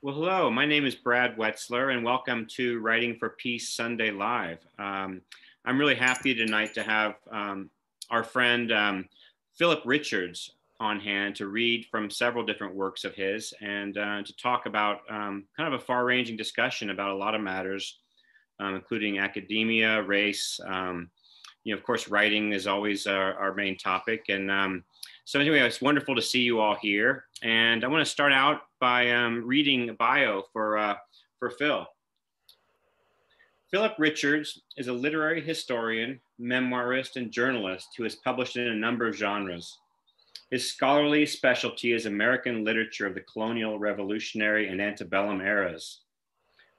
Well, hello, my name is Brad Wetzler, and welcome to Writing for Peace Sunday Live. I'm really happy tonight to have our friend Phillip Richards on hand to read from several different works of his and to talk about kind of a far ranging discussion about a lot of matters, including academia, race. Of course, writing is always our main topic. So anyway, it's wonderful to see you all here. And I want to start out by reading a bio for Phil. Phillip Richards is a literary historian, memoirist, and journalist who has published in a number of genres. His scholarly specialty is American literature of the colonial, revolutionary, and antebellum eras.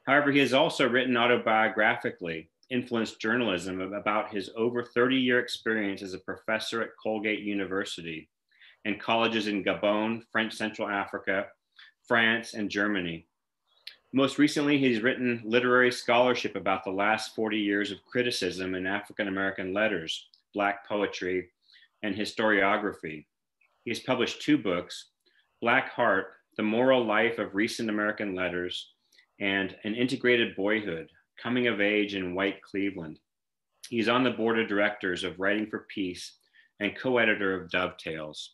However, he has also written autobiographically, influenced journalism about his over 30-year experience as a professor at Colgate University and colleges in Gabon, French Central Africa, France, and Germany. Most recently, he's written literary scholarship about the last 40 years of criticism in African American letters, Black poetry, and historiography. He has published 2 books, Black Heart, The Moral Life of Recent American Letters, and An Integrated Boyhood, Coming of Age in White Cleveland. He's on the board of directors of Writing for Peace and co-editor of Dovetails.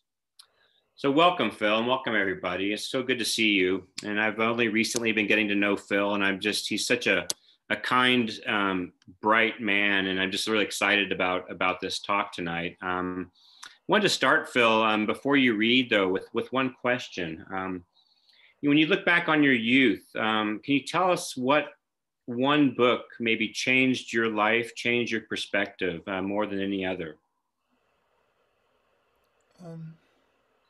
So welcome, Phil, and welcome everybody. It's so good to see you. And I've only recently been getting to know Phil, and he's such a kind, bright man, and I'm just really excited about this talk tonight. I wanted to start, Phil, before you read though, with one question. When you look back on your youth, can you tell us what one book maybe changed your life, changed your perspective more than any other?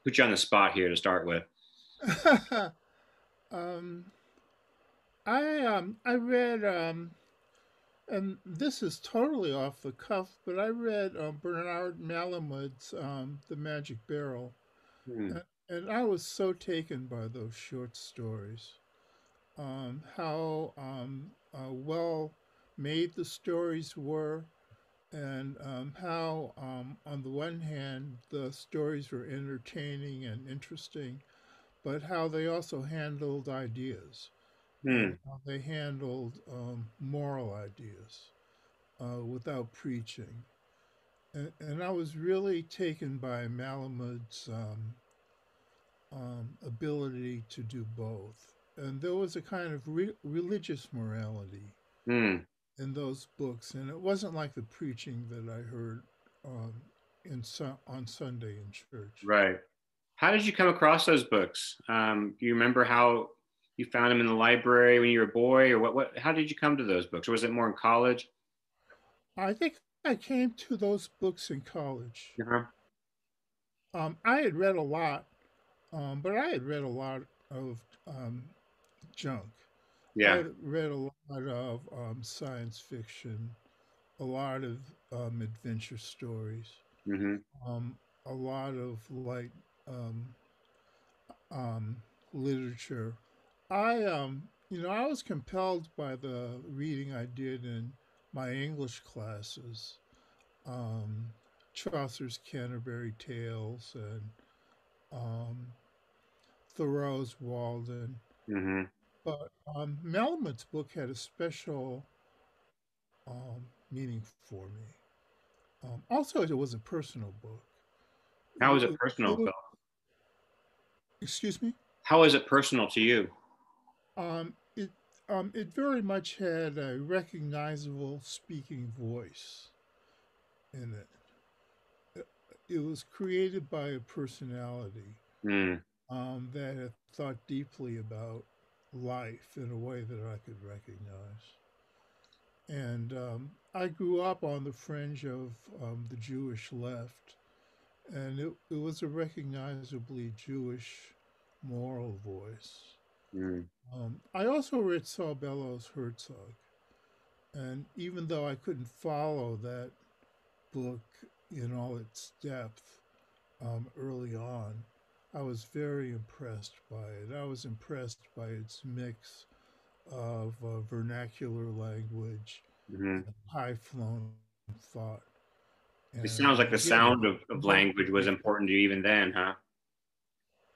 Put you on the spot here to start with. I read, and this is totally off the cuff, but I read Bernard Malamud's The Magic Barrel, and I was so taken by those short stories. How well made the stories were, and how, on the one hand, the stories were entertaining and interesting, but how they also handled ideas and how they handled moral ideas without preaching. And I was really taken by Malamud's ability to do both. And there was a kind of religious morality in those books, and it wasn't like the preaching that I heard um, on Sunday in church. Right. How did you come across those books? Do you remember how you found them in the library when you were a boy, or how did you come to those books? Or was it more in college? I think I came to those books in college. Uh-huh. I had read a lot, but I had read a lot of junk. I Yeah. had read a lot of science fiction, a lot of adventure stories, Mm-hmm. a lot of light um, literature. I was compelled by the reading I did in my English classes, um, Chaucer's Canterbury Tales and um, Thoreau's Walden. Mm-hmm. But Malamud's book had a special meaning for me. Also, it was a personal book. How was it It, personal, it was, Phil? excuse me. How was it personal to you? It very much had a recognizable speaking voice in it. It was created by a personality Mm. that had thought deeply about life in a way that I could recognize. And I grew up on the fringe of the Jewish left, and it was a recognizably Jewish moral voice. Mm. I also read Saul Bellows Herzog, and even though I couldn't follow that book in all its depth early on, I was very impressed by it. I was impressed by its mix of vernacular language Mm-hmm. and high flown thought. It And sounds like the yeah, sound of language was important to you even then, huh?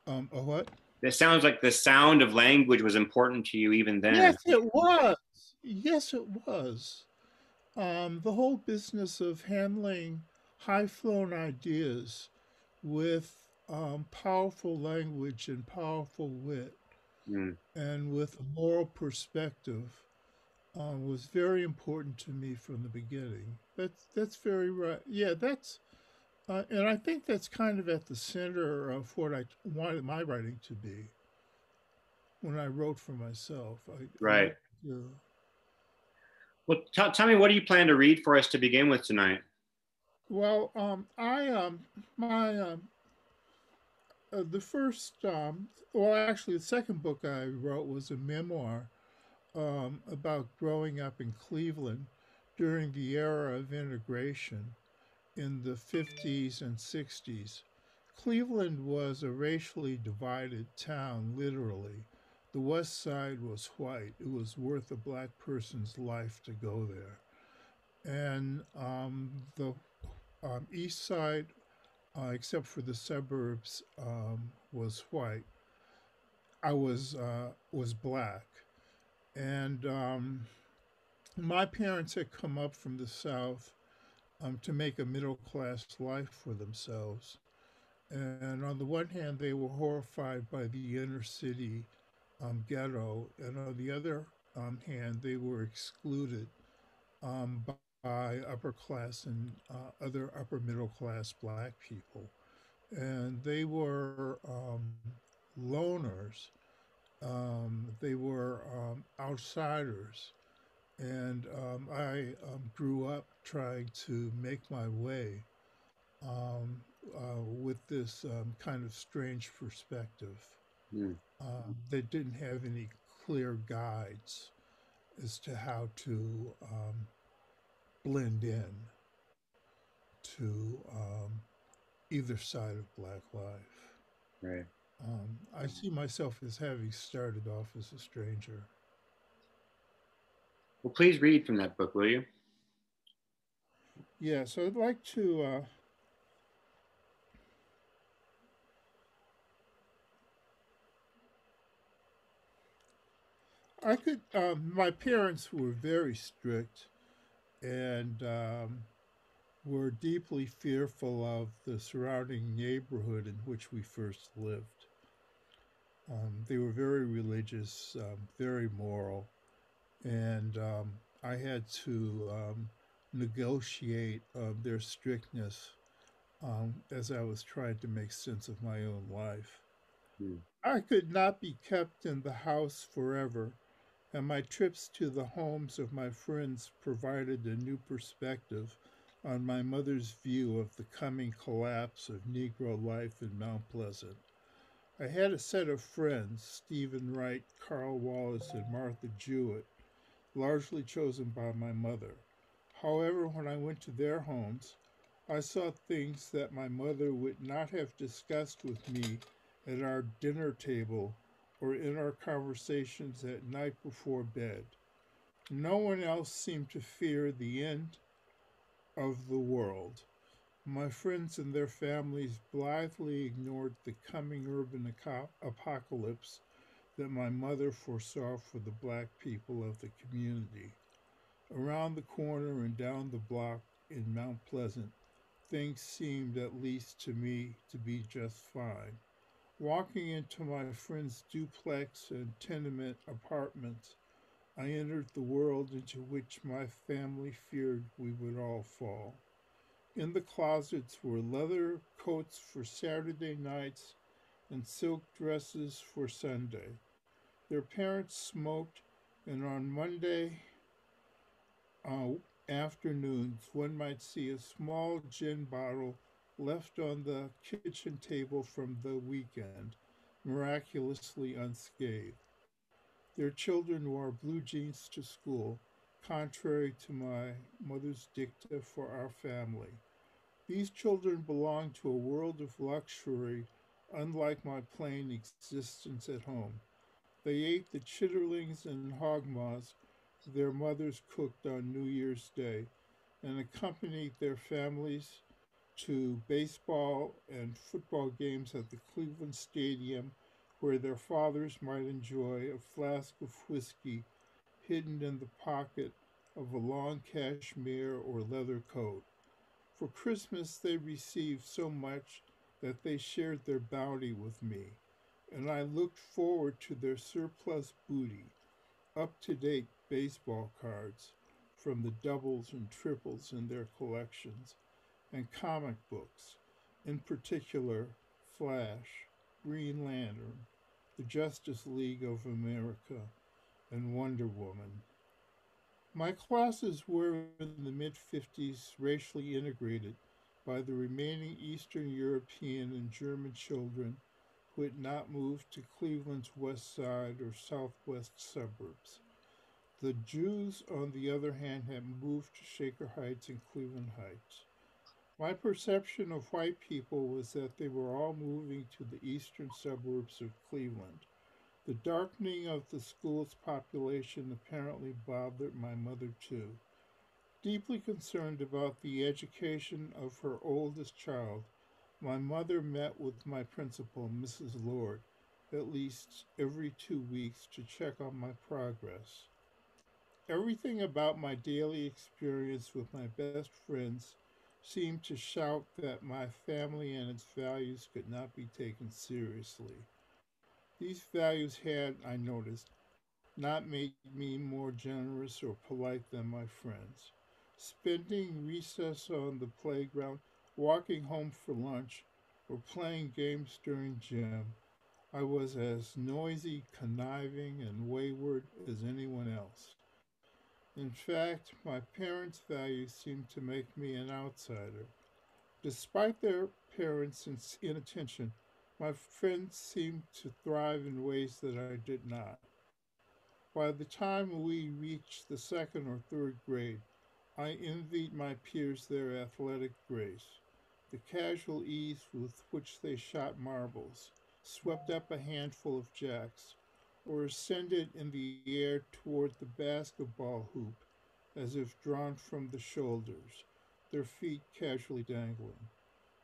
a what? It sounds like the sound of language was important to you even then. Yes, it was. Yes, it was. The whole business of handling high flown ideas with powerful language and powerful wit Mm, and with a moral perspective was very important to me from the beginning. That's very right. Yeah, that's and I think that's kind of at the center of what I wanted my writing to be when I wrote for myself. I right. wanted to. Well, tell me, what do you plan to read for us to begin with tonight? Well, I my the first well, actually, the second book I wrote was a memoir about growing up in Cleveland during the era of integration in the 50s and 60s. Cleveland was a racially divided town, literally. The west side was white. It was worth a black person's life to go there. And the east side, except for the suburbs, was white. I was black. And my parents had come up from the South to make a middle class life for themselves. And on the one hand, they were horrified by the inner city ghetto, and on the other hand, they were excluded by upper class and other upper middle class black people. And they were loners, they were outsiders. And I grew up trying to make my way um, with this kind of strange perspective. Mm, They didn't have any clear guides as to how to blend in to either side of Black life. right. I see myself as having started off as a stranger. Well, please read from that book, will you? Yeah, so I'd like to. I could. My parents were very strict and were deeply fearful of the surrounding neighborhood in which we first lived. They were very religious, very moral, and I had to negotiate their strictness as I was trying to make sense of my own life. Mm, I could not be kept in the house forever, and my trips to the homes of my friends provided a new perspective on my mother's view of the coming collapse of Negro life in Mount Pleasant. I had a set of friends, Stephen Wright, Carl Wallace, and Martha Jewett, largely chosen by my mother. However, when I went to their homes, I saw things that my mother would not have discussed with me at our dinner table or in our conversations at night before bed. No one else seemed to fear the end of the world. My friends and their families blithely ignored the coming urban apocalypse that my mother foresaw for the black people of the community. Around the corner and down the block in Mount Pleasant, things seemed, at least to me, to be just fine. Walking into my friend's duplex and tenement apartments, I entered the world into which my family feared we would all fall. In the closets were leather coats for Saturday nights and silk dresses for Sunday. Their parents smoked, and on Monday uh, afternoons one might see a small gin bottle left on the kitchen table from the weekend, miraculously unscathed. Their children wore blue jeans to school, contrary to my mother's dicta for our family. These children belonged to a world of luxury unlike my plain existence at home. They ate the chitterlings and hog maws their mothers cooked on New Year's Day and accompanied their families to baseball and football games at the Cleveland Stadium where their fathers might enjoy a flask of whiskey hidden in the pocket of a long cashmere or leather coat. For Christmas, they received so much that they shared their bounty with me, and I looked forward to their surplus booty, up to date baseball cards from the doubles and triples in their collections, and comic books, in particular Flash, Green Lantern, the Justice League of America, and Wonder Woman. My classes were in the mid 50s racially integrated by the remaining Eastern European and German children who had not moved to Cleveland's west side or southwest suburbs. The Jews, on the other hand, had moved to Shaker Heights and Cleveland Heights. My perception of white people was that they were all moving to the eastern suburbs of Cleveland. The darkening of the school's population apparently bothered my mother too. Deeply concerned about the education of her oldest child, my mother met with my principal, Mrs. Lord, at least every 2 weeks to check on my progress. Everything about my daily experience with my best friends seemed to shout that my family and its values could not be taken seriously. These values had, I noticed, not made me more generous or polite than my friends. Spending recess on the playground, walking home for lunch, or playing games during gym, I was as noisy, conniving, and wayward as anyone else. In fact, my parents' values seemed to make me an outsider. Despite their parents' inattention, my friends seemed to thrive in ways that I did not. By the time we reached the second or third grade, I envied my peers their athletic grace, the casual ease with which they shot marbles, swept up a handful of jacks, or ascended in the air toward the basketball hoop as if drawn from the shoulders, their feet casually dangling.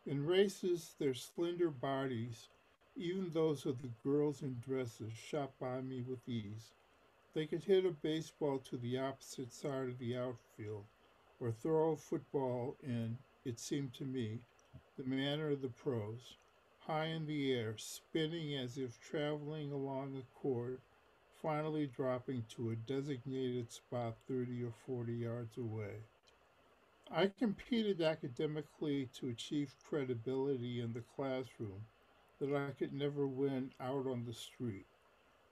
In races, their slender bodies, even those of the girls in dresses, shot by me with ease. They could hit a baseball to the opposite side of the outfield, or throw a football in, it seemed to me, the manner of the pros, high in the air, spinning as if traveling along a cord, finally dropping to a designated spot 30 or 40 yards away. I competed academically to achieve credibility in the classroom that I could never win out on the street.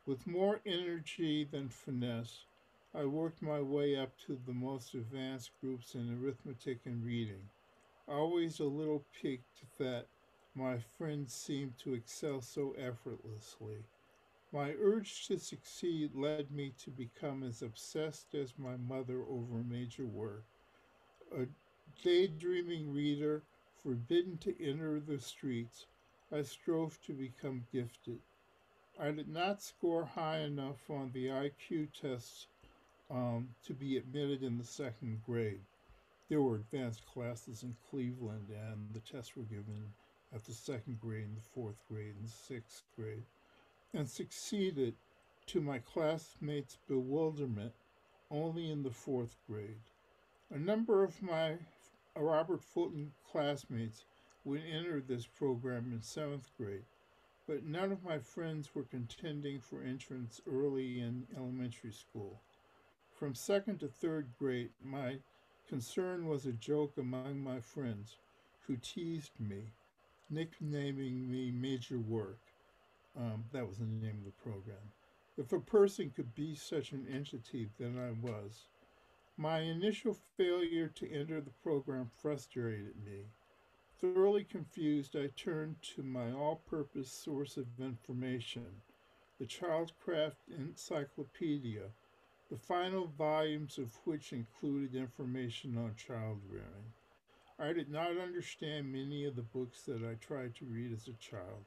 With more energy than finesse, I worked my way up to the most advanced groups in arithmetic and reading, always a little piqued that my friends seemed to excel so effortlessly. My urge to succeed led me to become as obsessed as my mother over major work. A daydreaming reader, forbidden to enter the streets, I strove to become gifted. I did not score high enough on the IQ tests to be admitted in the second grade. There were advanced classes in Cleveland, and the tests were given at the second grade, and the fourth grade, and the sixth grade, and succeeded, to my classmates' bewilderment, only in the fourth grade. A number of my Robert Fulton classmates would enter this program in seventh grade, but none of my friends were contending for entrance early in elementary school. From second to third grade, my concern was a joke among my friends, who teased me, nicknaming me Major Work. That was the name of the program. If a person could be such an entity, then I was. My initial failure to enter the program frustrated me. Thoroughly confused, I turned to my all purpose source of information, the Childcraft Encyclopedia, the final volumes of which included information on child rearing. I did not understand many of the books that I tried to read as a child,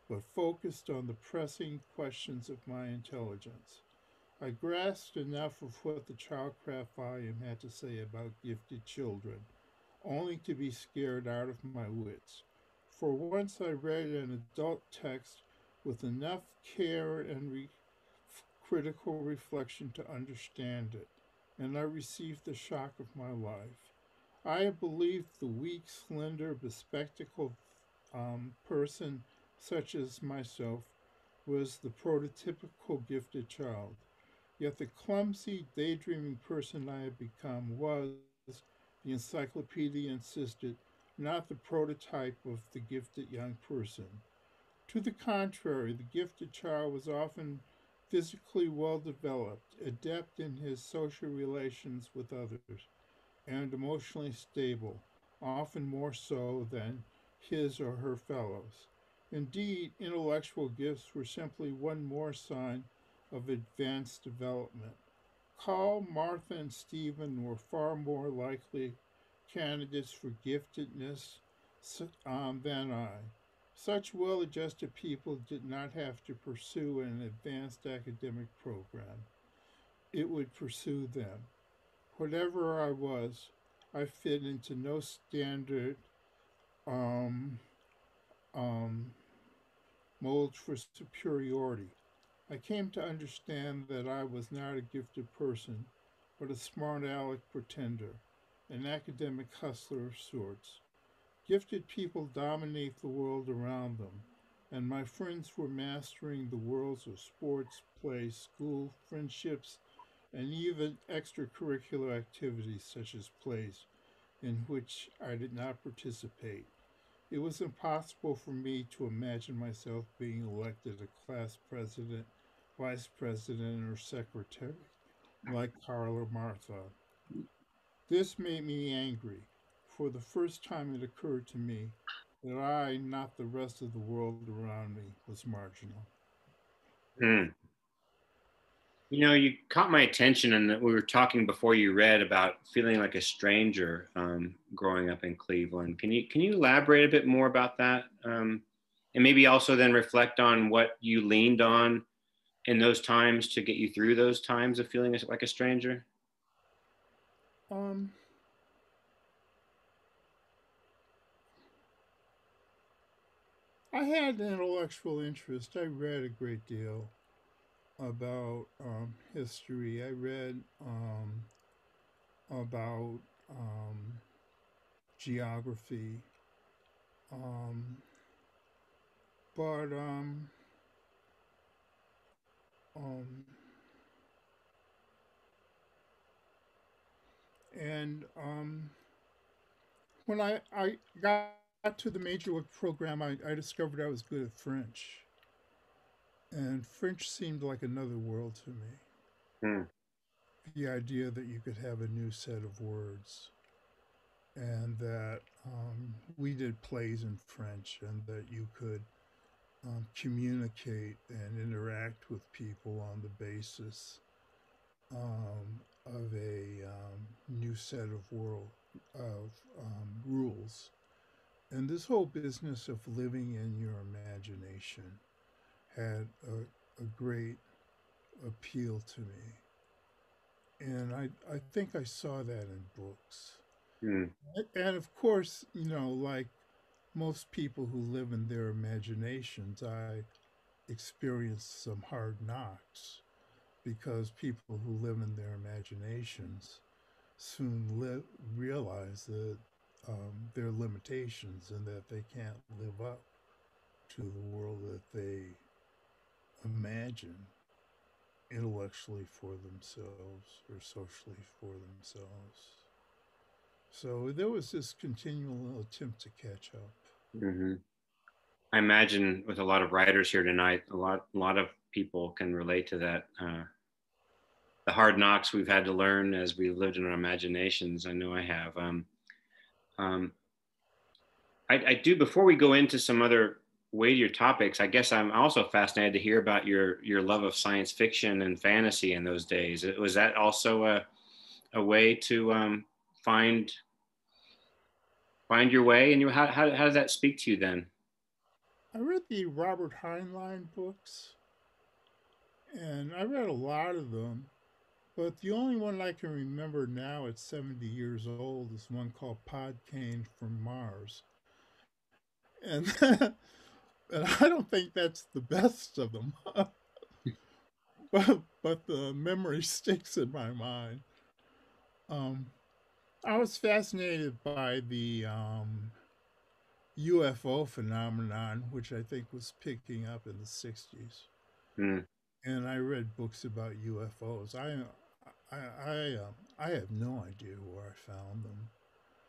but focused on the pressing questions of my intelligence. I grasped enough of what the Childcraft volume had to say about gifted children, only to be scared out of my wits. For once I read an adult text with enough care and critical reflection to understand it, and I received the shock of my life. I have believed the weak, slender, bespectacled person, such as myself, was the prototypical gifted child. Yet the clumsy, daydreaming person I had become was, the encyclopedia insisted, not the prototype of the gifted young person. To the contrary, the gifted child was often physically well developed, adept in his social relations with others, and emotionally stable, often more so than his or her fellows. Indeed, intellectual gifts were simply one more sign of advanced development. Carl, Martha, and Stephen were far more likely candidates for giftedness than I. Such well adjusted people did not have to pursue an advanced academic program, it would pursue them. Whatever I was, I fit into no standard um, um, mold for superiority. I came to understand that I was not a gifted person, but a smart aleck pretender, an academic hustler of sorts. Gifted people dominate the world around them, and my friends were mastering the worlds of sports, play, school, friendships, and even extracurricular activities such as plays in which I did not participate. It was impossible for me to imagine myself being elected a class president, vice president, or secretary like Carl or Martha. This made me angry. For the first time, it occurred to me that I, not the rest of the world around me, was marginal. Hmm. You caught my attention, and we were talking before you read about feeling like a stranger growing up in Cleveland. Can you elaborate a bit more about that, and maybe also then reflect on what you leaned on in those times to get you through those times of feeling like a stranger? Um, I had an intellectual interest. I read a great deal about history. I read about geography, um, but um, and when I got to the major work program, I discovered I was good at French, and French seemed like another world to me. Hmm. The idea that you could have a new set of words, and that we did plays in French, and that you could communicate and interact with people on the basis of a new set of world of rules. And this whole business of living in your imagination had a great appeal to me. And I think I saw that in books. Hmm. And of course, like most people who live in their imaginations, I experienced some hard knocks because people who live in their imaginations soon realize that their limitations and that they can't live up to the world that they imagine intellectually for themselves or socially for themselves. So there was this continual attempt to catch up. Hmm. I imagine with a lot of writers here tonight, a lot of people can relate to that. The hard knocks we've had to learn as we've lived in our imaginations. I know I have. Um, I do. Before we go into some other weightier topics, I guess I'm also fascinated to hear about your love of science fiction and fantasy in those days. Was that also a way to find find your way? And how does that speak to you then? I read the Robert Heinlein books, and I read a lot of them. But the only one I can remember now at 70 years old is one called Pod Kane from Mars. And And I don't think that's the best of them, but the memory sticks in my mind. Um, I was fascinated by the UFO phenomenon, which I think was picking up in the 60s. Mm. And I read books about UFOs. I have no idea where I found them.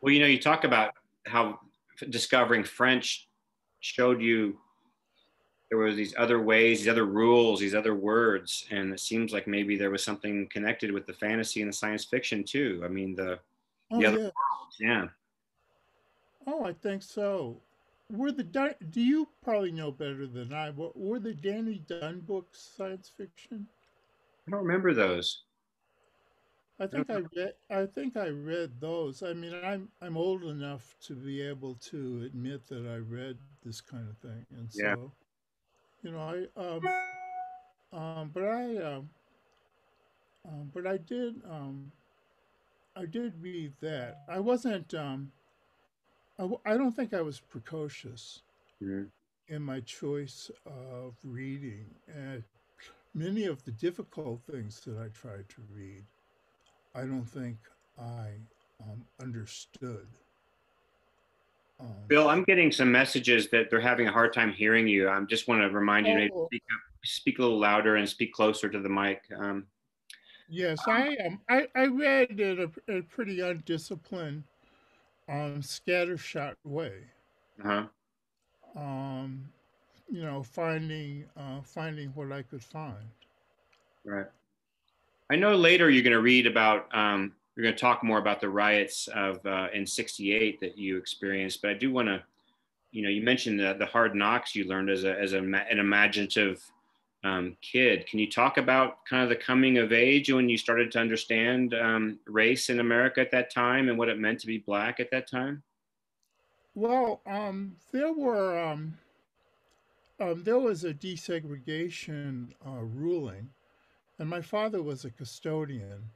Well, you talk about how discovering French showed you there were these other ways, these other rules, these other words, and it seems like maybe there was something connected with the fantasy and the science fiction too. I mean, Oh the other yeah. worlds, yeah. Oh, I think so. Do you probably know better than I? But were the Danny Dunn books science fiction? I don't remember those. I don't I think I read those. I mean, I'm old enough to be able to admit that I read this kind of thing, and Yeah. so you know, but but I did read that. I wasn't. I don't think I was precocious Mhm. in my choice of reading, and many of the difficult things that I tried to read, I don't think I understood. Um, Bill, I'm getting some messages that they're having a hard time hearing you. I just want to remind you to oh, speak a little louder and speak closer to the mic. yes, I am. I read in a pretty undisciplined, scattershot way. Uh-huh. Um, finding what I could find. Right. I know later you're going to read about, you're going to talk more about the riots of in '68 that you experienced, but I do want to, you mentioned the hard knocks you learned an imaginative kid. Can you talk about kind of the coming of age when you started to understand race in America at that time and what it meant to be Black at that time? Well, there was a desegregation ruling, and my father was a custodian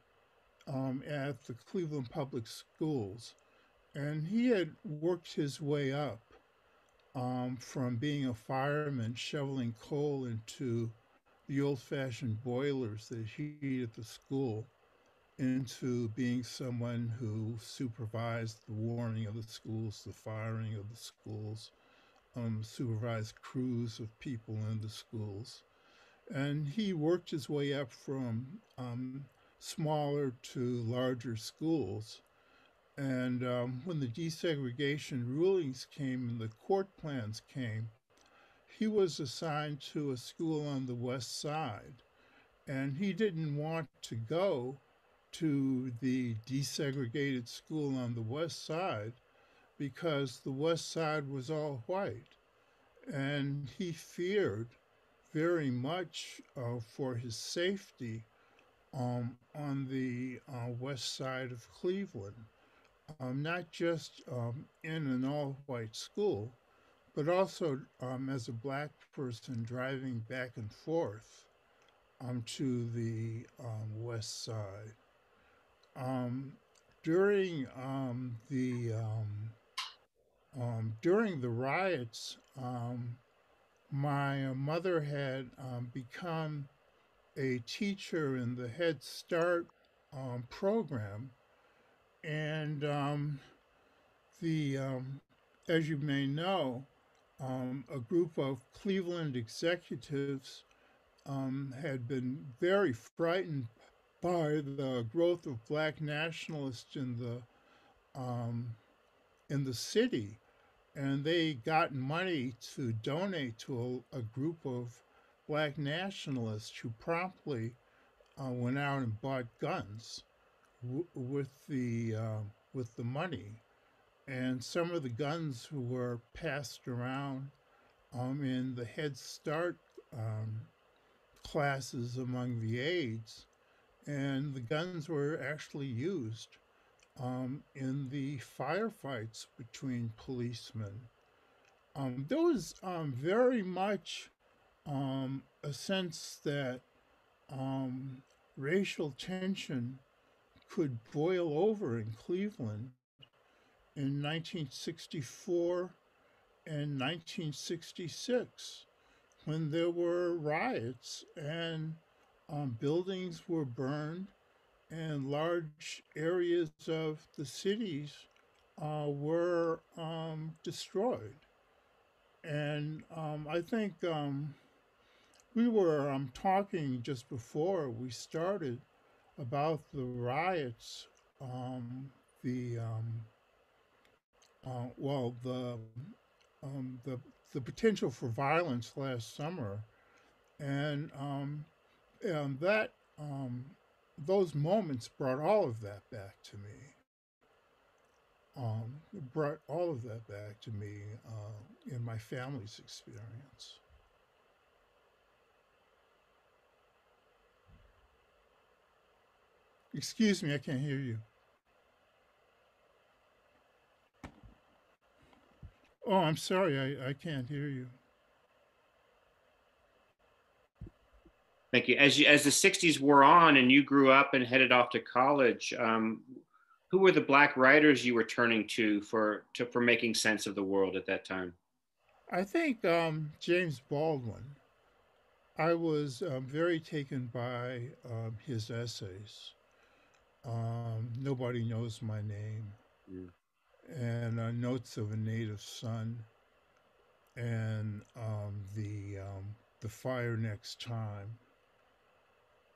at the Cleveland Public Schools, and he had worked his way up from being a fireman shoveling coal into the old-fashioned boilers that heated the school into being someone who supervised the warming of the schools, the firing of the schools, supervised crews of people in the schools. And he worked his way up from smaller to larger schools. And when the desegregation rulings came and the court plans came, he was assigned to a school on the west side. And he didn't want to go to the desegregated school on the west side because the west side was all white. And he feared very much for his safety on the west side of Cleveland, not just in an all white school, but also as a black person driving back and forth to the west side. Um, during during the riots, my mother had become a teacher in the Head Start program, and the as you may know, a group of Cleveland executives had been very frightened by the growth of black nationalists um, in the city, and they got money to donate to a group of black nationalists who promptly went out and bought guns with the money, and some of the guns were passed around in the Head Start um, classes among the aides, and the guns were actually used in the firefights between policemen. There was very much a sense that um, racial tension could boil over in Cleveland in 1964 in 1966 when there were riots and buildings were burned and large areas of the cities were destroyed. And I think we were talking just before we started about the riots, the well, um, the the potential for violence last summer, and that those moments brought all of that back to me. It brought all of that back to me in my family's experience. Excuse me, I can't hear you. Oh, I'm sorry, I can't hear you. Thank you. As the '60s wore on and you grew up and headed off to college, who were the Black writers you were turning to for making sense of the world at that time? I think James Baldwin. I was very taken by his essays. Nobody knows my name, Mm. and Notes of a Native Son, and the Fire Next Time,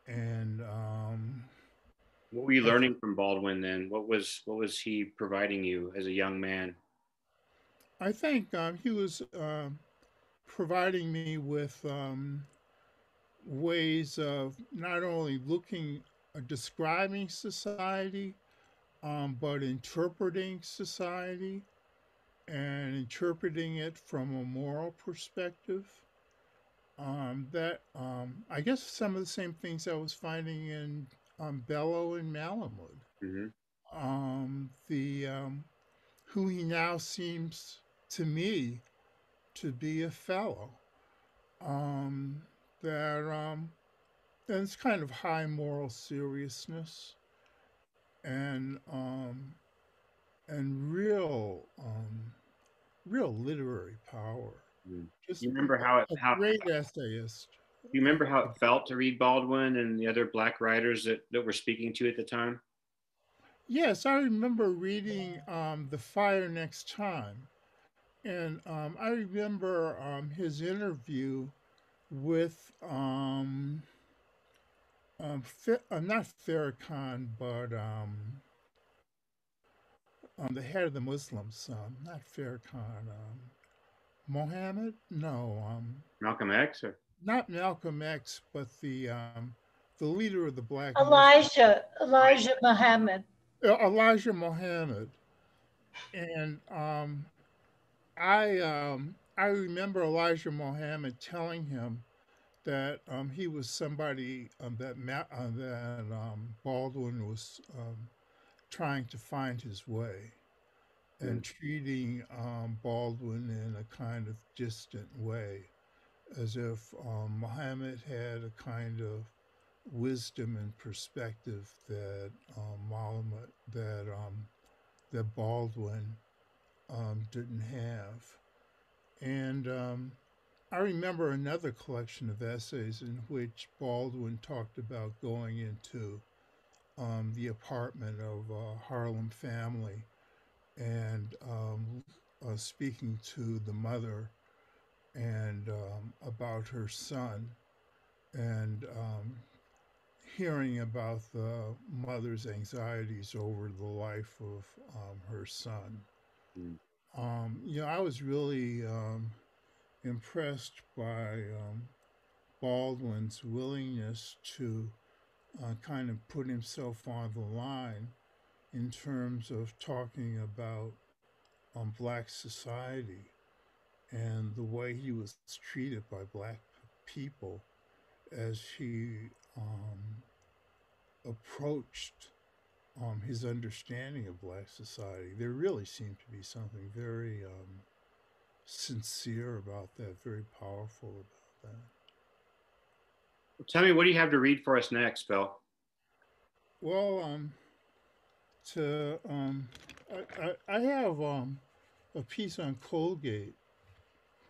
and What were you I th- learning from Baldwin then? What was he providing you as a young man? I think he was providing me with ways of not only describing society, but interpreting society and interpreting it from a moral perspective. That I guess some of the same things I was finding in Bellow and Malamud. Mm-hmm. The Who he now seems to me to be a fellow. Um, that and it's kind of high moral seriousness and real literary power. Mm. Just You remember how a great essayist. you Uh, remember how it felt to read Baldwin and the other Black writers that were speaking to you at the time? yes, I remember reading The Fire Next Time. And I remember his interview with not Farrakhan, but the head of the Muslims, not Farrakhan, Mohammed? No, Malcolm X or not Malcolm X, but the leader of the Black Muslims, Elijah Muhammad. Elijah Muhammad. And I remember Elijah Muhammad telling him that he was somebody that Baldwin was trying to find his way and mm, treating Baldwin in a kind of distant way, as if Muhammad had a kind of wisdom and perspective that that that Baldwin didn't have. And I remember another collection of essays in which Baldwin talked about going into the apartment of a Harlem family and speaking to the mother and about her son and hearing about the mother's anxieties over the life of her son. mm. I was really impressed by Baldwin's willingness to kind of put himself on the line in terms of talking about Black society and the way he was treated by Black people as he approached his understanding of Black society. There really seemed to be something very sincere about that, very powerful about that. Tell me, what do you have to read for us next, Phil? Well, to I have a piece on Colgate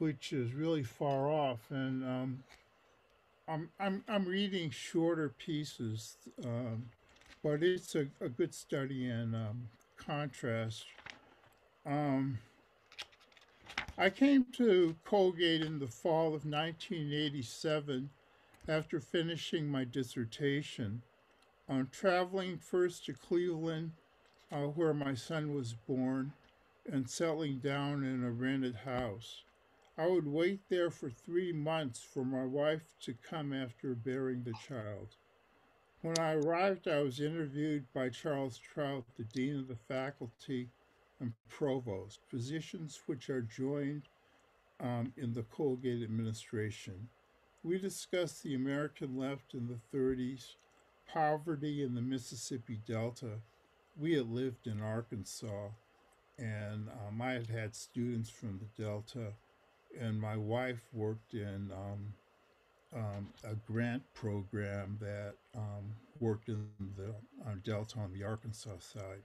which is really far off, and I'm reading shorter pieces, but it's a good study in contrast. Um, I came to Colgate in the fall of 1987 after finishing my dissertation. Traveling first to Cleveland, where my son was born, and settling down in a rented house. I would wait there for 3 months for my wife to come after bearing the child. When I arrived, I was interviewed by Charles Trout, the Dean of the Faculty and Provost, positions which are joined in the Colgate administration. We discussed the American left in the 30s, poverty in the Mississippi Delta. We had lived in Arkansas, and I had had students from the Delta, and my wife worked in a grant program that worked in the Delta on the Arkansas side.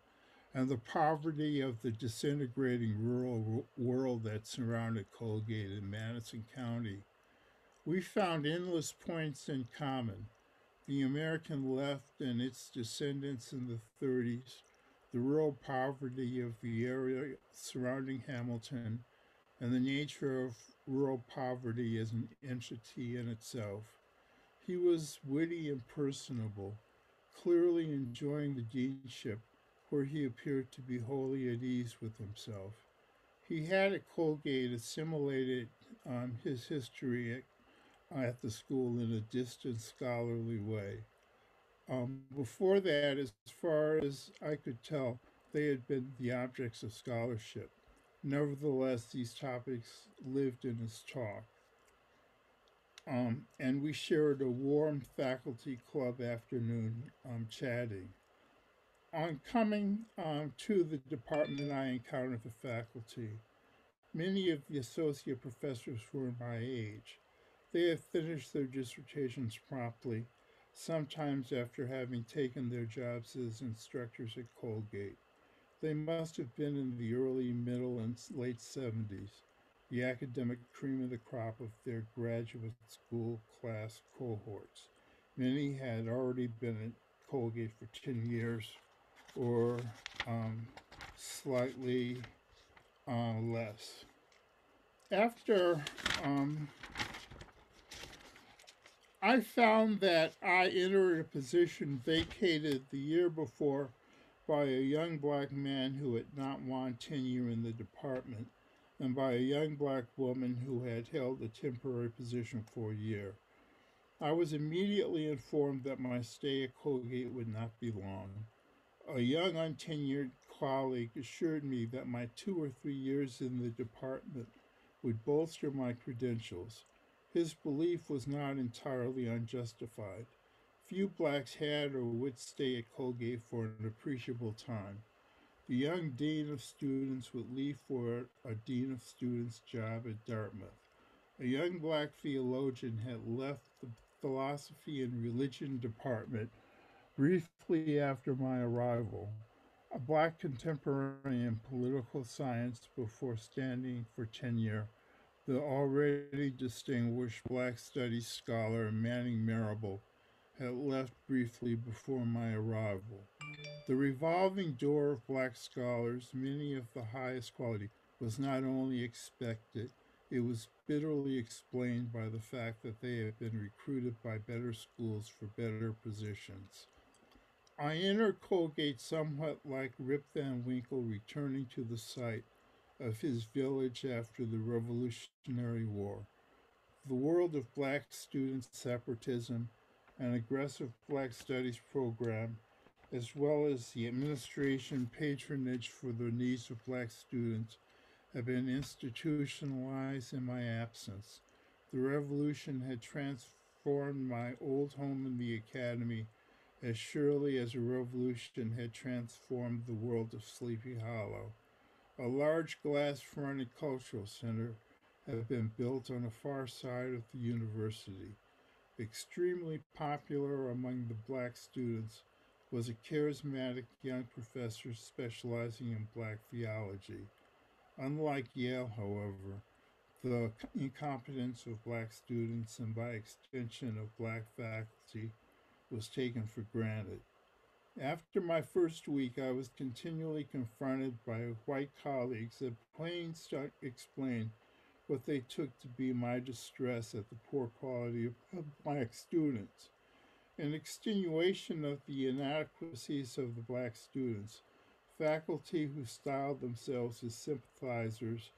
And the poverty of the disintegrating rural world that surrounded Colgate in Madison County. We found endless points in common. The American left and its descendants in the 30s, the rural poverty of the area surrounding Hamilton, and the nature of rural poverty as an entity in itself. He was witty and personable, clearly enjoying the deanship where he appeared to be wholly at ease with himself. He had at Colgate assimilated his history at the school in a distant scholarly way. Before that, as far as I could tell, they had been the objects of scholarship. Nevertheless, these topics lived in his talk. And we shared a warm faculty club afternoon chatting. On coming to the department, I encountered the faculty. Many of the associate professors were my age. They had finished their dissertations promptly, sometimes after having taken their jobs as instructors at Colgate. They must have been in the early, middle, and late 70s, the academic cream of the crop of their graduate school class cohorts. Many had already been at Colgate for 10 years or slightly less. After I found that I entered a position vacated the year before by a young black man who had not won tenure in the department, and by a young black woman who had held a temporary position for a year. I was immediately informed that my stay at Colgate would not be long. A young untenured colleague assured me that my 2 or 3 years in the department would bolster my credentials. His belief was not entirely unjustified. Few blacks had or would stay at Colgate for an appreciable time. The young dean of students would leave for a dean of students job at Dartmouth. A young black theologian had left the philosophy and religion department briefly after my arrival. A black contemporary in political science before standing for tenure, the already distinguished black studies scholar Manning Marable had left briefly before my arrival. The revolving door of black scholars, many of the highest quality, was not only expected, it was bitterly explained by the fact that they had been recruited by better schools for better positions. I entered Colgate somewhat like Rip Van Winkle returning to the site of his village after the Revolutionary War. The world of black student separatism, an aggressive black studies program, as well as the administration patronage for the needs of black students, have been institutionalized in my absence. The revolution had transformed my old home in the academy as surely as a revolution had transformed the world of Sleepy Hollow. A large glass-fronted cultural center had been built on the far side of the university. Extremely popular among the black students was a charismatic young professor specializing in black theology. Unlike Yale, however, the incompetence of Black students and, by extension, of Black faculty was taken for granted. After my first week, I was continually confronted by white colleagues that plain explained what they took to be my distress at the poor quality of Black students. In extenuation of the inadequacies of the Black students, faculty who styled themselves as sympathizers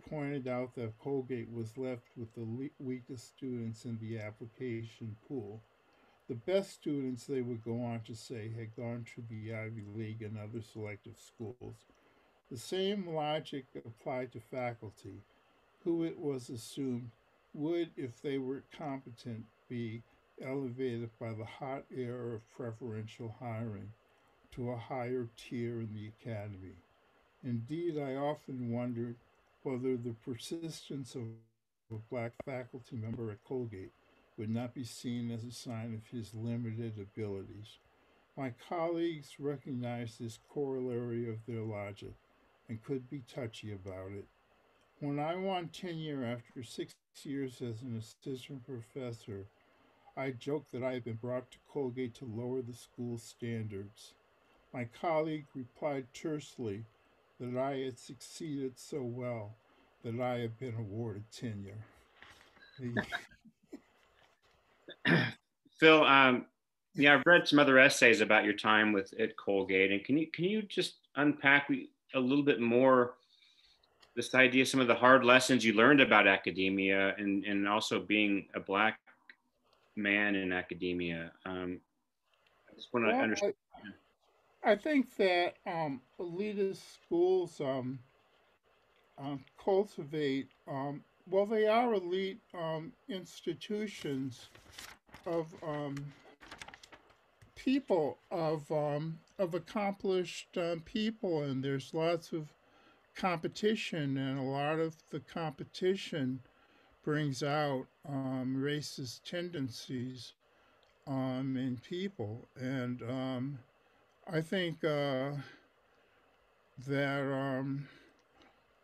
pointed out that Colgate was left with the weakest students in the application pool. The best students, they would go on to say, had gone to the Ivy League and other selective schools. The same logic applied to faculty, who it was assumed would, if they were competent, be elevated by the hot air of preferential hiring to a higher tier in the academy. Indeed, I often wondered whether the persistence of a Black faculty member at Colgate would not be seen as a sign of his limited abilities. My colleagues recognized this corollary of their logic and could be touchy about it. When I won tenure after 6 years as an assistant professor, I joked that I had been brought to Colgate to lower the school's standards. My colleague replied tersely that I had succeeded so well that I had been awarded tenure. Phil, yeah, I've read some other essays about your time with at Colgate, and can you just unpack a little bit more this idea, some of the hard lessons you learned about academia, and also being a Black man in academia? I just want to Well, understand. I think that elitist schools cultivate, well, they are elite institutions of people, of accomplished people, and there's lots of competition, and a lot of the competition brings out racist tendencies in people. And I think that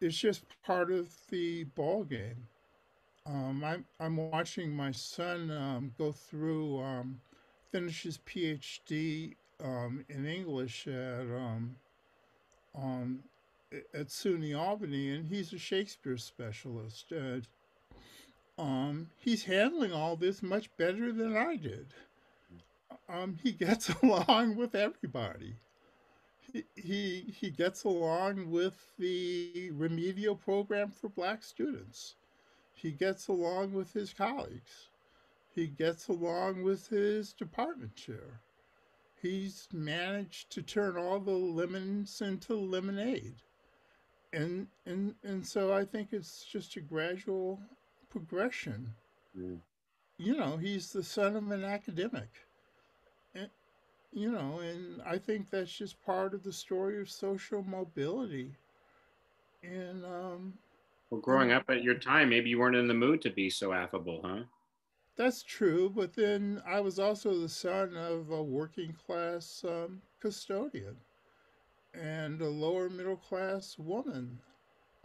it's just part of the ball game. I'm watching my son go through, finish his PhD in English um, at SUNY Albany, and he's a Shakespeare specialist. He's handling all this much better than I did. He gets along with everybody. He gets along with the remedial program for Black students. He gets along with his colleagues. He gets along with his department chair. He's managed to turn all the lemons into lemonade. And so I think it's just a gradual progression. Mm. You know, he's the son of an academic. And, you know, and I think that's just part of the story of social mobility. And Well, growing and up at your time, maybe you weren't in the mood to be so affable, huh? that's true. But then I was also the son of a working class custodian and a lower middle class woman,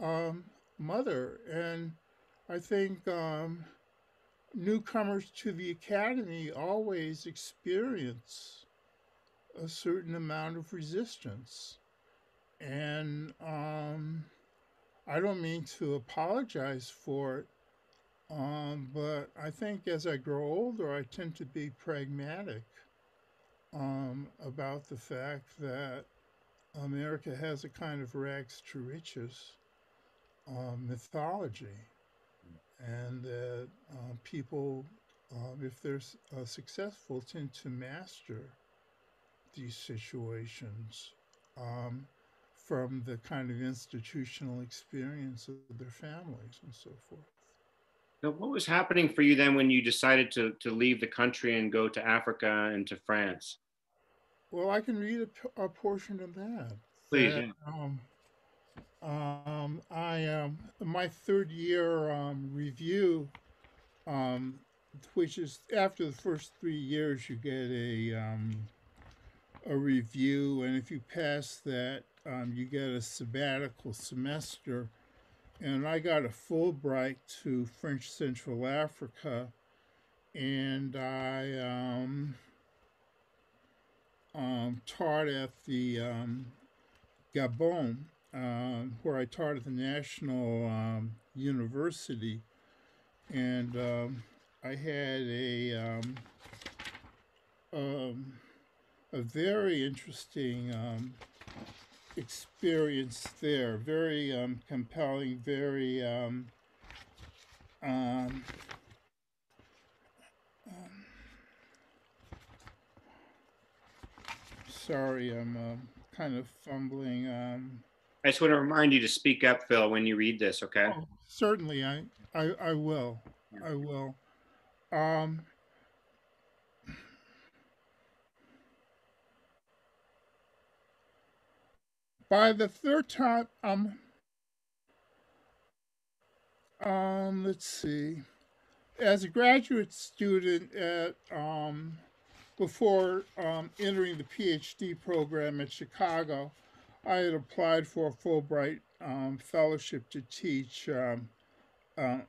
um, mother. And I think newcomers to the academy always experience a certain amount of resistance. And I don't mean to apologize for it, but I think as I grow older, I tend to be pragmatic about the fact that America has a kind of rags to riches mythology, and that people, if they're successful, tend to master these situations um, from the kind of institutional experience of their families and so forth. So what was happening for you then when you decided to leave the country and go to Africa and to France? Well, I can read a portion of that. Please, That yeah. I my third year review, um, which is after the first 3 years, you get a review, and if you pass that, you get a sabbatical semester. and I got a Fulbright to French Central Africa, and I taught at the Gabon, where I taught at the National University, and I had a very interesting experience there. Very compelling. Very um, sorry, I'm kind of fumbling. I just want to remind you to speak up, Phil, when you read this, okay? Oh, certainly, I will. I will. Um, by the third time, let's see. As a graduate student at before entering the PhD program at Chicago, I had applied for a Fulbright fellowship to teach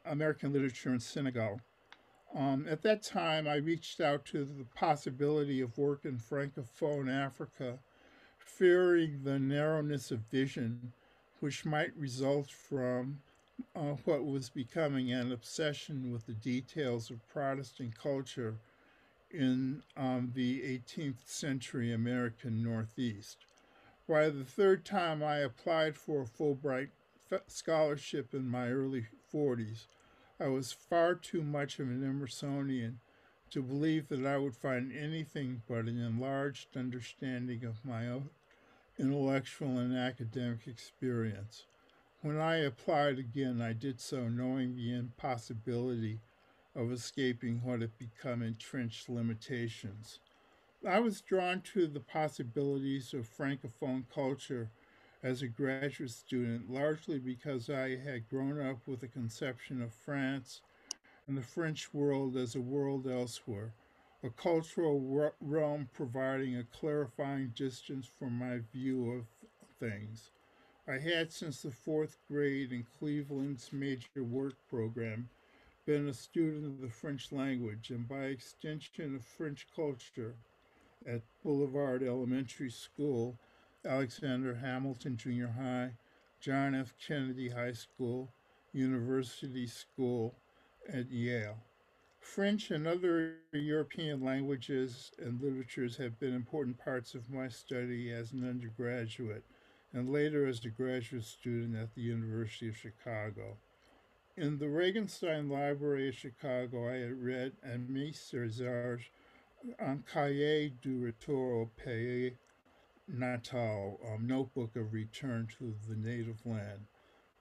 American literature in Senegal. At that time, I reached out to the possibility of work in Francophone Africa, fearing the narrowness of vision which might result from what was becoming an obsession with the details of Protestant culture in the 18th century American Northeast. By the third time I applied for a Fulbright scholarship in my early 40s, I was far too much of an Emersonian to believe that I would find anything but an enlarged understanding of my own intellectual and academic experience. When I applied again, I did so knowing the impossibility of escaping what had become entrenched limitations. I was drawn to the possibilities of Francophone culture as a graduate student, largely because I had grown up with a conception of France and the French world as a world elsewhere, a cultural realm providing a clarifying distance from my view of things. I had, since the fourth grade in Cleveland's major work program, been a student of the French language and, by extension, of French culture at Boulevard Elementary School, Alexander Hamilton Junior High, John F. Kennedy High School, University School at Yale. French and other European languages and literatures have been important parts of my study as an undergraduate and later as a graduate student at the University of Chicago. In the Regenstein Library of Chicago, I had read Aimé César's Cahiers du Retour au Pays Natal, Notebook of Return to the Native Land.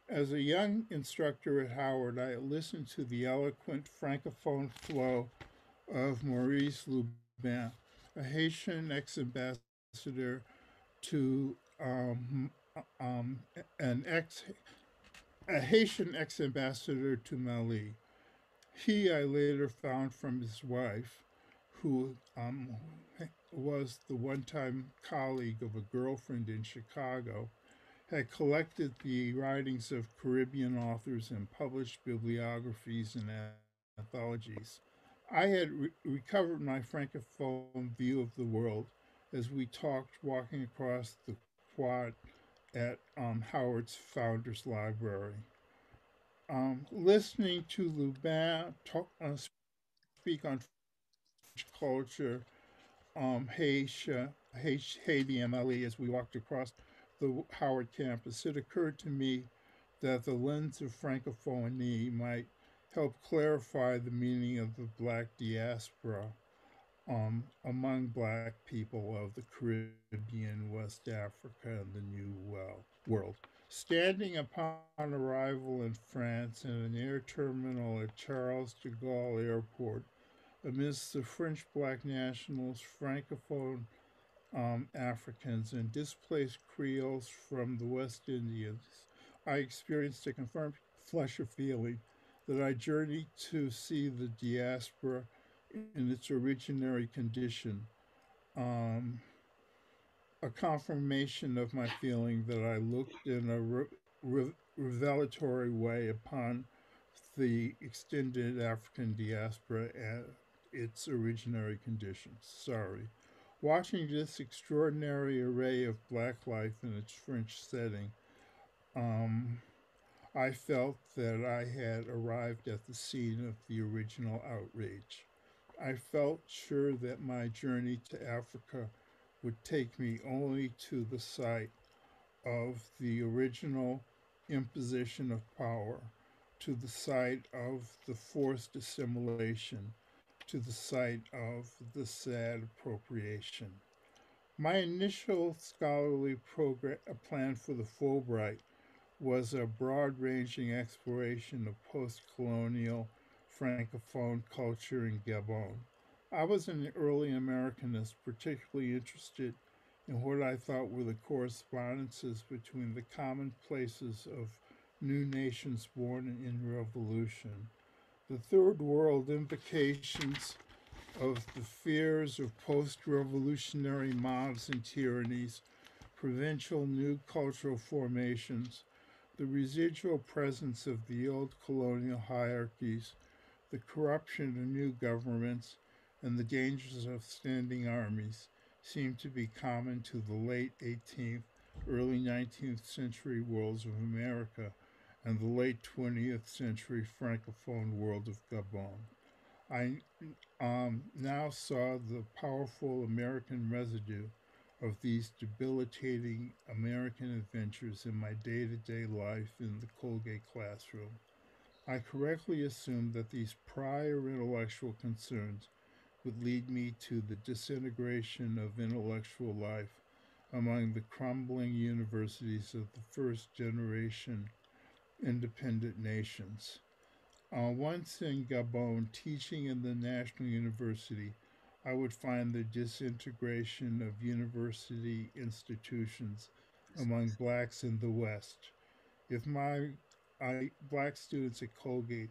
As a young instructor at Howard, I listened to the eloquent Francophone flow of Maurice Lubin, a Haitian ex-ambassador to um, an ex a Haitian ex-ambassador to Mali. He, I later found from his wife, who was the one-time colleague of a girlfriend in Chicago, had collected the writings of Caribbean authors and published bibliographies and anthologies. I had recovered my Francophone view of the world as we talked walking across the quad at Howard's Founders Library. Listening to Lubin speak on French culture, Haiti, and Mali as we walked across the Howard campus, it occurred to me that the lens of Francophonie might help clarify the meaning of the Black diaspora among Black people of the Caribbean, West Africa, and the New World. Standing upon arrival in France in an air terminal at Charles de Gaulle Airport, amidst the French Black nationals, Francophone Africans, and displaced Creoles from the West Indies, I experienced a confirmed flush of feeling that I journeyed to see the diaspora in its originary condition, a confirmation of my feeling that I looked in a revelatory way upon the extended African diaspora and its originary conditions. Sorry. Watching this extraordinary array of Black life in its French setting, um, I felt that I had arrived at the scene of the original outrage. I felt sure that my journey to Africa would take me only to the site of the original imposition of power, to the site of the forced assimilation, to the site of the sad appropriation. My initial scholarly plan for the Fulbright was a broad ranging exploration of post colonial Francophone culture in Gabon. I was an early Americanist, particularly interested in what I thought were the correspondences between the commonplaces of new nations born in revolution, the third world implications of the fears of post revolutionary mobs and tyrannies, provincial new cultural formations, the residual presence of the old colonial hierarchies, the corruption of new governments, and the dangers of standing armies seem to be common to the late 18th, early 19th century worlds of America and the late 20th century Francophone world of Gabon. I now saw the powerful American residue of these debilitating American adventures in my day to day life in the Colgate classroom. I correctly assumed that these prior intellectual concerns would lead me to the disintegration of intellectual life among the crumbling universities of the first generation independent nations. Once in Gabon, teaching in the National University, I would find the disintegration of university institutions among blacks in the West. If black students at Colgate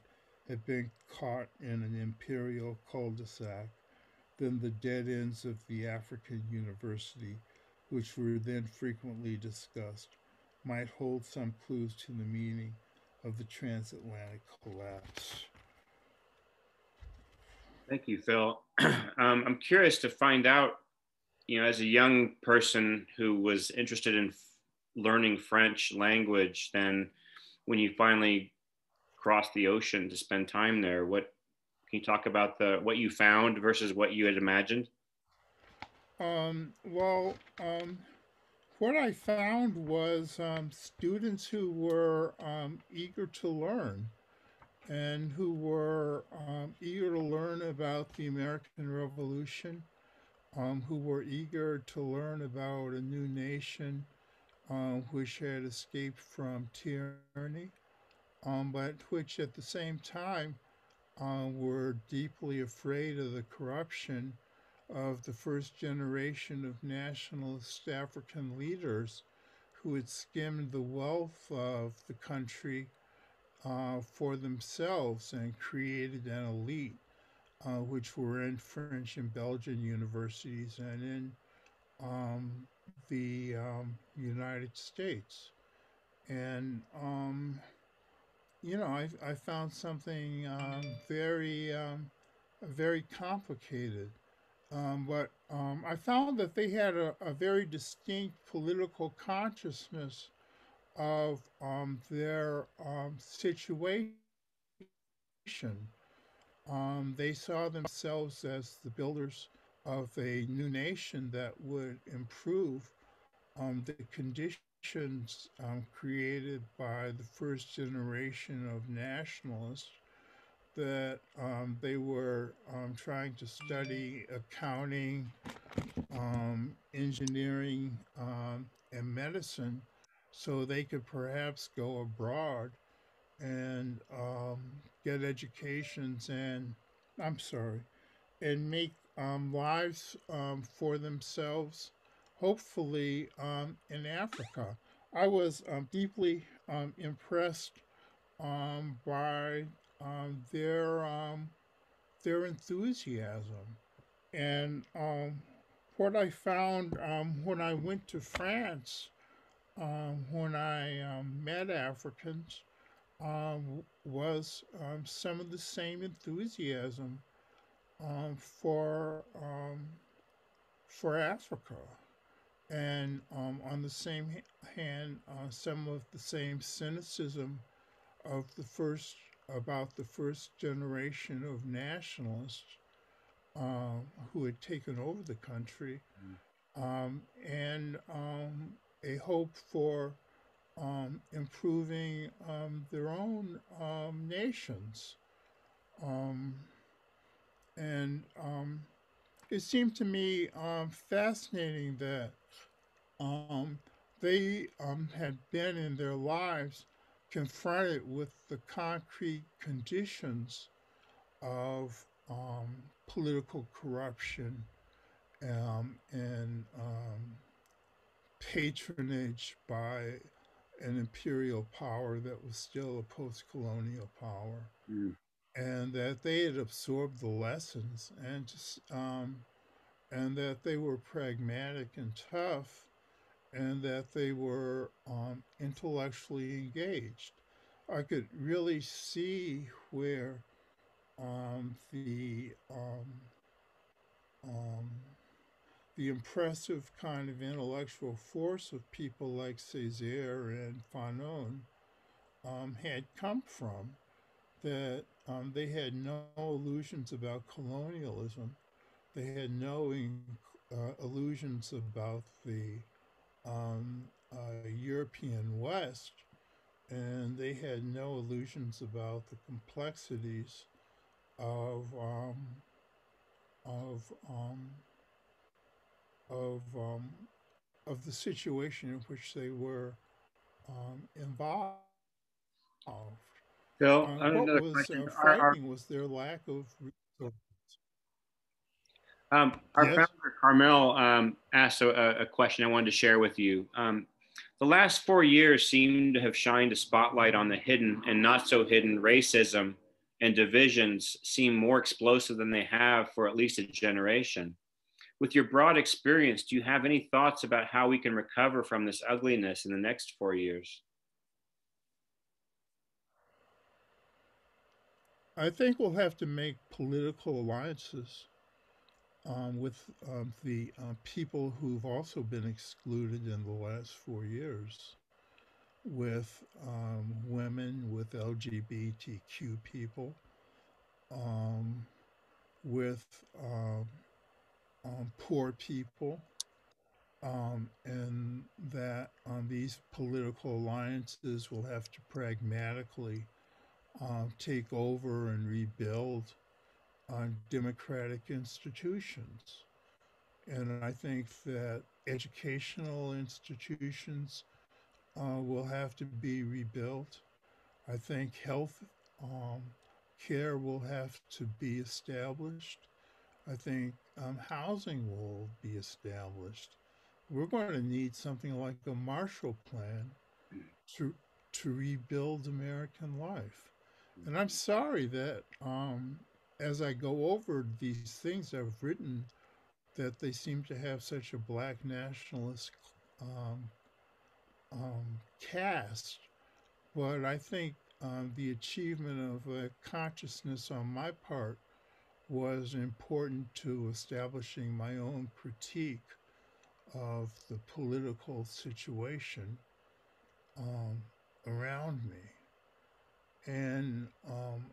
had been caught in an imperial cul-de-sac, then the dead ends of the African university, which were then frequently discussed, might hold some clues to the meaning of the transatlantic collapse. Thank you, Phil. I'm curious to find out, as a young person who was interested in learning French language, then when you finally crossed the ocean to spend time there, what can you talk about what you found versus what you had imagined? Well, what I found was students who were eager to learn and who were eager to learn about the American Revolution, who were eager to learn about a new nation which had escaped from tyranny, but which at the same time were deeply afraid of the corruption of the first generation of nationalist African leaders who had skimmed the wealth of the country for themselves and created an elite, which were in French and Belgian universities and in the United States. And, I found something very complicated. But I found that they had a very distinct political consciousness of their situation. They saw themselves as the builders of a new nation that would improve the conditions created by the first generation of nationalists that they were trying to study accounting, engineering, and medicine so they could perhaps go abroad and get educations and, I'm sorry, and make lives for themselves, hopefully in Africa. I was deeply impressed by their enthusiasm. And what I found when I went to France when I met Africans was some of the same enthusiasm um, for um, for Africa, and on the same hand, some of the same cynicism of the first about the first generation of nationalists who had taken over the country, and a hope for improving their own nations. Um, and it seemed to me fascinating that um, they had been in their lives confronted with the concrete conditions of political corruption and patronage by an imperial power that was still a post colonial power. Mm. And that they had absorbed the lessons and that they were pragmatic and tough and that they were intellectually engaged. I could really see where um, the um, um, the impressive kind of intellectual force of people like Césaire and Fanon had come from. That they had no illusions about colonialism. They had no illusions about the European West, and they had no illusions about the complexities of of um, of um, of the situation in which they were involved. So What another was question. frightening was their lack of resources. Our Yes. founder Carmel asked a question I wanted to share with you. The last 4 years seem to have shined a spotlight on the hidden and not so hidden racism and divisions seem more explosive than they have for at least a generation. With your broad experience, do you have any thoughts about how we can recover from this ugliness in the next 4 years? I think we'll have to make political alliances with the people who've also been excluded in the last 4 years, with women, with LGBTQ people, um, with poor people, and that these political alliances will have to pragmatically take over and rebuild on democratic institutions. And I think that educational institutions will have to be rebuilt. I think health um, care will have to be established. I think housing will be established. We're going to need something like a Marshall Plan to rebuild American life. And I'm sorry that as I go over these things I've written, that they seem to have such a black nationalist um, cast. But I think the achievement of a consciousness on my part was important to establishing my own critique of the political situation um, around me. And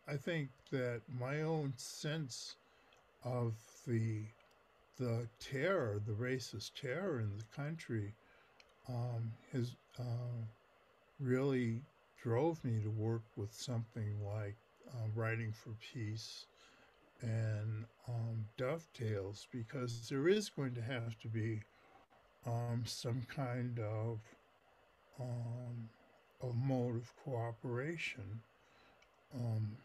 I think that my own sense of the terror, the racist terror in the country, has really drove me to work with something like Writing for Peace and Dovetails, because there is going to have to be some kind um, of mode of cooperation, um,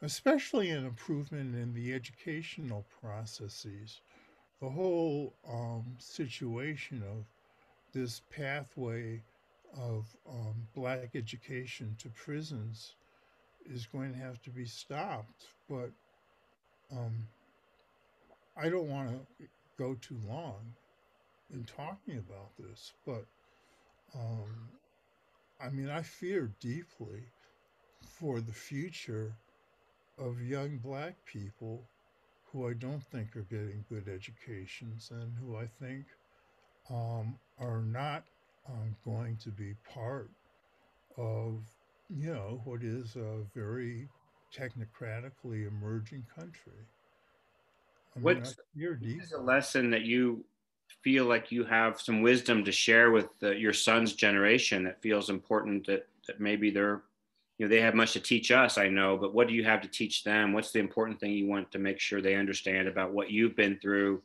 especially an improvement in the educational processes. The whole situation of this pathway of black education to prisons is going to have to be stopped. But um, I don't want to go too long in talking about this, but I mean, I fear deeply for the future of young Black people who I don't think are getting good educations and who I think are not going to be part of, what is a very technocratically emerging country. I mean, I What's fear what is a deeply. lesson that you feel like you have some wisdom to share with your son's generation that feels important that maybe they're, they have much to teach us, I know, but what do you have to teach them? What's the important thing you want to make sure they understand about what you've been through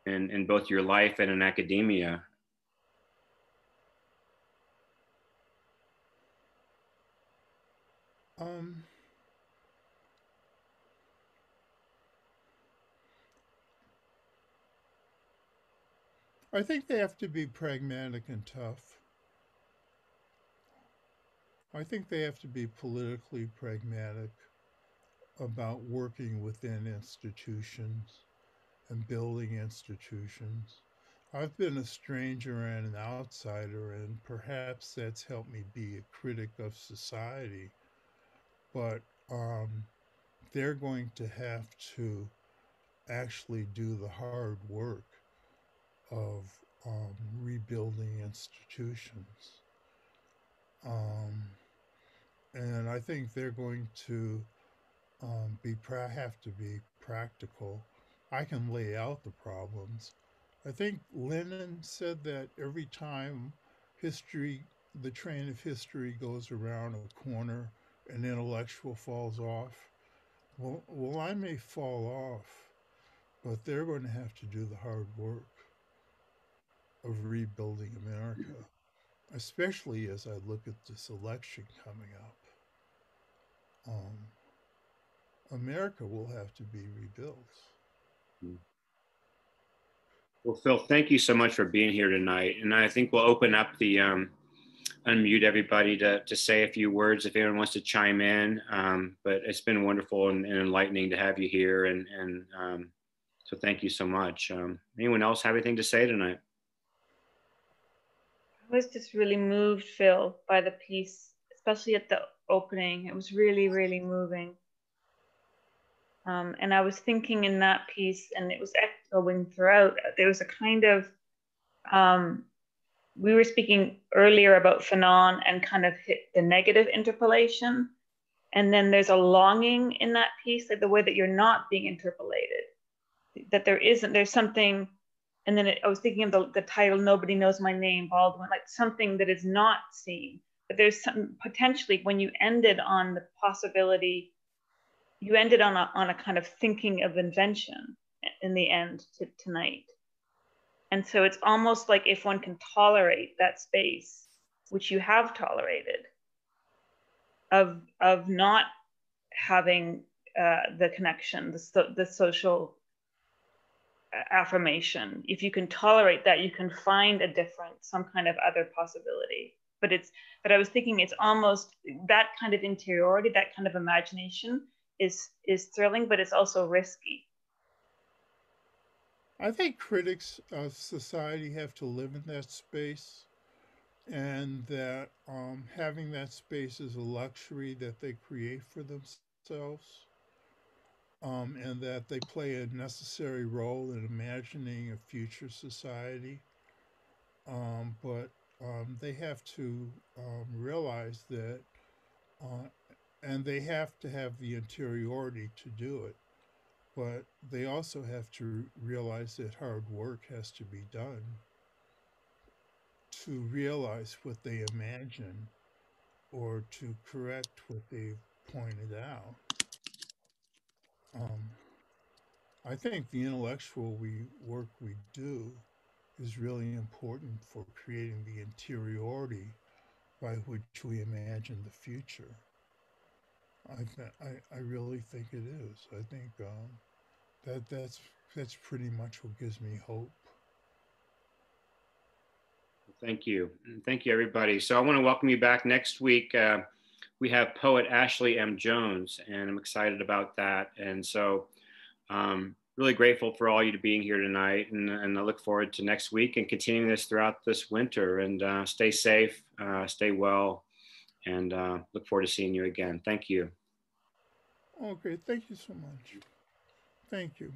in both your life and in academia? Um, I think they have to be pragmatic and tough. I think they have to be politically pragmatic about working within institutions and building institutions. I've been a stranger and an outsider, and perhaps that's helped me be a critic of society. But they're going to have to actually do the hard work of rebuilding institutions. Um, and I think they're going to have to be practical. I can lay out the problems. I think Lenin said that every time history, the train of history goes around a corner, an intellectual falls off. Well, I may fall off, but they're going to have to do the hard work of rebuilding America, especially as I look at this election coming up. Um, America will have to be rebuilt. Well, Phil, thank you so much for being here tonight. And I think we'll open up the unmute everybody to say a few words if anyone wants to chime in. But it's been wonderful and enlightening to have you here. And so thank you so much. Anyone else have anything to say tonight? I was just really moved, Phil, by the piece, especially at the opening. It was really, really moving. And I was thinking in that piece, and it was echoing throughout, there was a kind of, we were speaking earlier about Fanon and kind of hit the negative interpolation. And then there's a longing in that piece, like the way that you're not being interpolated, that there's something. And then I was thinking of the title, Nobody Knows My Name, Baldwin, like something that is not seen. But there's some potentially, when you ended on the possibility, you ended on a kind of thinking of invention in the end tonight. And so it's almost like if one can tolerate that space, which you have tolerated, of not having the connection, the social affirmation. If you can tolerate that, you can find a different, some kind of other possibility. But I was thinking it's almost that kind of interiority, that kind of imagination is thrilling, but it's also risky. I think critics of society have to live in that space, and that having that space is a luxury that they create for themselves, and that they play a necessary role in imagining a future society. But they have to realize that, uh, and they have to have the interiority to do it. But they also have to realize that hard work has to be done to realize what they imagine or to correct what they've pointed out. Um, I think the intellectual work we do is really important for creating the interiority by which we imagine the future. I really think it is. I think that's pretty much what gives me hope. Thank you. Thank you, everybody. So I want to welcome you back next week. We have poet Ashley M. Jones, and I'm excited about that. And so really grateful for all you to being here tonight, and I look forward to next week and continuing this throughout this winter. And stay safe, stay well, and look forward to seeing you again. Thank you. Okay, thank you so much. Thank you.